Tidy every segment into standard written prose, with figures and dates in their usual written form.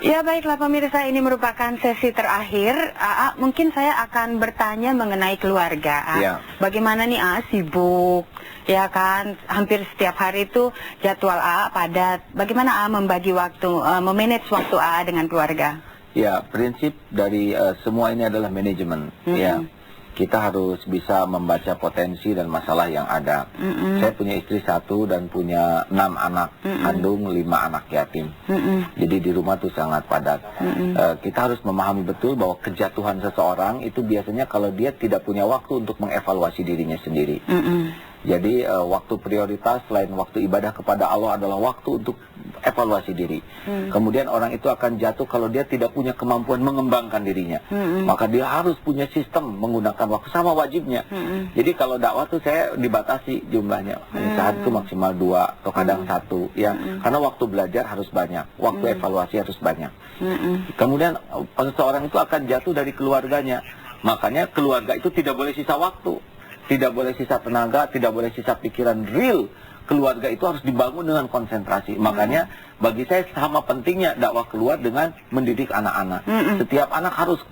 Ya baiklah pemirsa, ini merupakan sesi terakhir. Mungkin saya akan bertanya mengenai keluarga. Ya. Bagaimana nih sibuk, ya kan? Hampir setiap hari itu jadwal padat. Bagaimana membagi waktu, memanage waktu dengan keluarga? Ya, prinsip dari semua ini adalah manajemen. Ya, kita harus bisa membaca potensi dan masalah yang ada. Saya punya istri 1 dan punya 6 anak kandung, 5 anak yatim. Jadi di rumah tuh sangat padat. Kita harus memahami betul bahwa kejatuhan seseorang itu biasanya kalau dia tidak punya waktu untuk mengevaluasi dirinya sendiri. Jadi waktu prioritas selain waktu ibadah kepada Allah adalah waktu untuk evaluasi diri. Kemudian orang itu akan jatuh kalau dia tidak punya kemampuan mengembangkan dirinya. Maka dia harus punya sistem menggunakan waktu sama wajibnya. Jadi kalau dakwah tuh saya dibatasi jumlahnya. Saat itu maksimal 2 atau kadang 1 ya. Karena waktu belajar harus banyak, waktu evaluasi harus banyak. Kemudian seseorang itu akan jatuh dari keluarganya. Makanya keluarga itu tidak boleh sisa waktu. Tidak boleh sisa tenaga, tidak boleh sisa pikiran. Real keluarga itu harus dibangun dengan konsentrasi. Makanya bagi saya sama pentingnya dakwah keluar dengan mendidik anak-anak. Setiap anak harus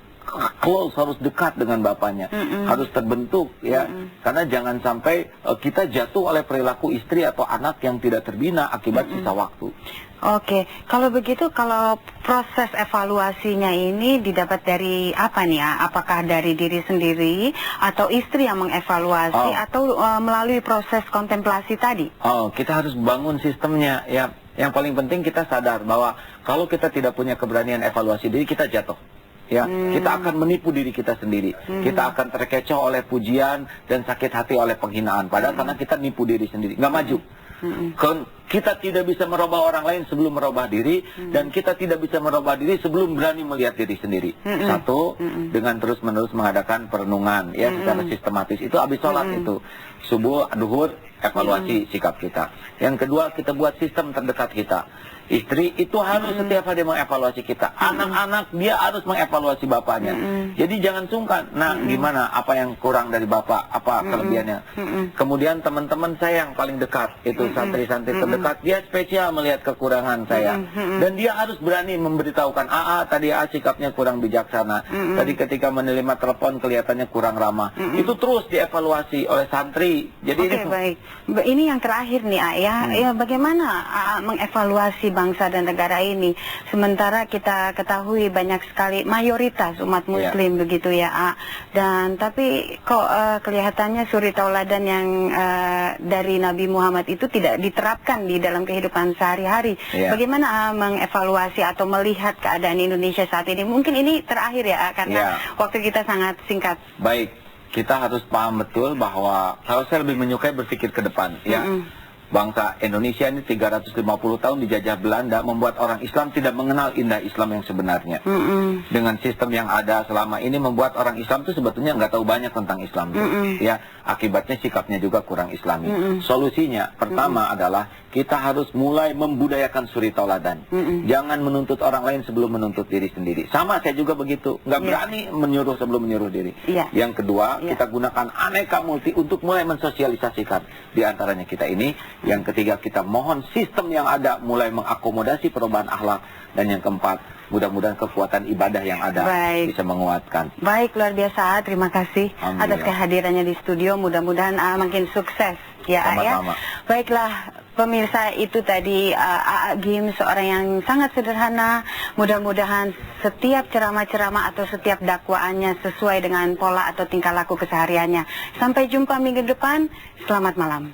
close, harus dekat dengan bapaknya, harus terbentuk ya. Karena jangan sampai kita jatuh oleh perilaku istri atau anak yang tidak terbina akibat sisa waktu. Oke, kalau begitu, kalau proses evaluasinya ini didapat dari apa nih ya? Apakah dari diri sendiri atau istri yang mengevaluasi atau melalui proses kontemplasi tadi? Kita harus bangun sistemnya ya. Yang paling penting kita sadar bahwa kalau kita tidak punya keberanian evaluasi diri, kita jatuh. Ya, kita akan menipu diri kita sendiri. Kita akan terkecoh oleh pujian dan sakit hati oleh penghinaan. Padahal karena kita nipu diri sendiri, nggak maju. Kita tidak bisa merubah orang lain sebelum merubah diri, dan kita tidak bisa merubah diri sebelum berani melihat diri sendiri. Satu, dengan terus-menerus mengadakan perenungan ya secara sistematis. Itu habis sholat itu subuh, duhur, evaluasi sikap kita. Yang kedua, kita buat sistem terdekat kita. Istri itu harus setiap hari mengevaluasi kita. Anak-anak dia harus mengevaluasi bapaknya. Jadi jangan sungkan. Nah, gimana? Apa yang kurang dari bapak? Apa kelebihannya? Kemudian teman-teman saya yang paling dekat, itu santri-santri terdekat, dia spesial melihat kekurangan saya. Dan dia harus berani memberitahukan, tadi sikapnya kurang bijaksana. Tadi ketika menerima telepon kelihatannya kurang ramah. Itu terus dievaluasi oleh santri. Jadi baik. Ini yang terakhir nih, ya bagaimana mengevaluasi bangsa dan negara ini, sementara kita ketahui banyak sekali mayoritas umat muslim begitu ya, dan tapi kok kelihatannya suri tauladan yang dari Nabi Muhammad itu tidak diterapkan di dalam kehidupan sehari-hari. Bagaimana mengevaluasi atau melihat keadaan Indonesia saat ini? Mungkin ini terakhir ya, karena waktu kita sangat singkat. Baik, kita harus paham betul bahwa kalau saya lebih menyukai berpikir ke depan ya. Bangsa Indonesia ini 350 tahun dijajah Belanda, membuat orang Islam tidak mengenal indah Islam yang sebenarnya. Dengan sistem yang ada selama ini membuat orang Islam itu sebetulnya nggak tahu banyak tentang Islam. Ya, akibatnya sikapnya juga kurang Islami. Solusinya pertama adalah kita harus mulai membudayakan suri tauladan. Jangan menuntut orang lain sebelum menuntut diri sendiri. Sama saya juga begitu, nggak berani menyuruh sebelum menyuruh diri. Yang kedua, kita gunakan aneka multi untuk mulai mensosialisasikan di antaranya kita ini. Yang ketiga, kita mohon sistem yang ada mulai mengakomodasi perubahan akhlak. Dan yang keempat, mudah-mudahan kekuatan ibadah yang ada bisa menguatkan. Baik, luar biasa. Terima kasih atas kehadirannya di studio. Mudah-mudahan makin sukses ya. Sama-sama. Baiklah pemirsa, itu tadi Gim, seorang yang sangat sederhana. Mudah-mudahan setiap ceramah-ceramah atau setiap dakwaannya sesuai dengan pola atau tingkah laku kesehariannya. Sampai jumpa minggu depan. Selamat malam.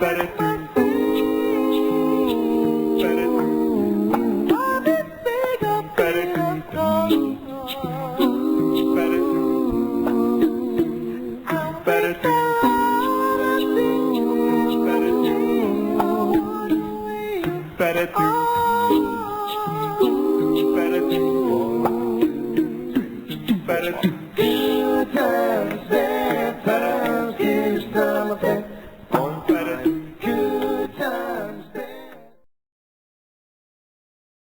Better do.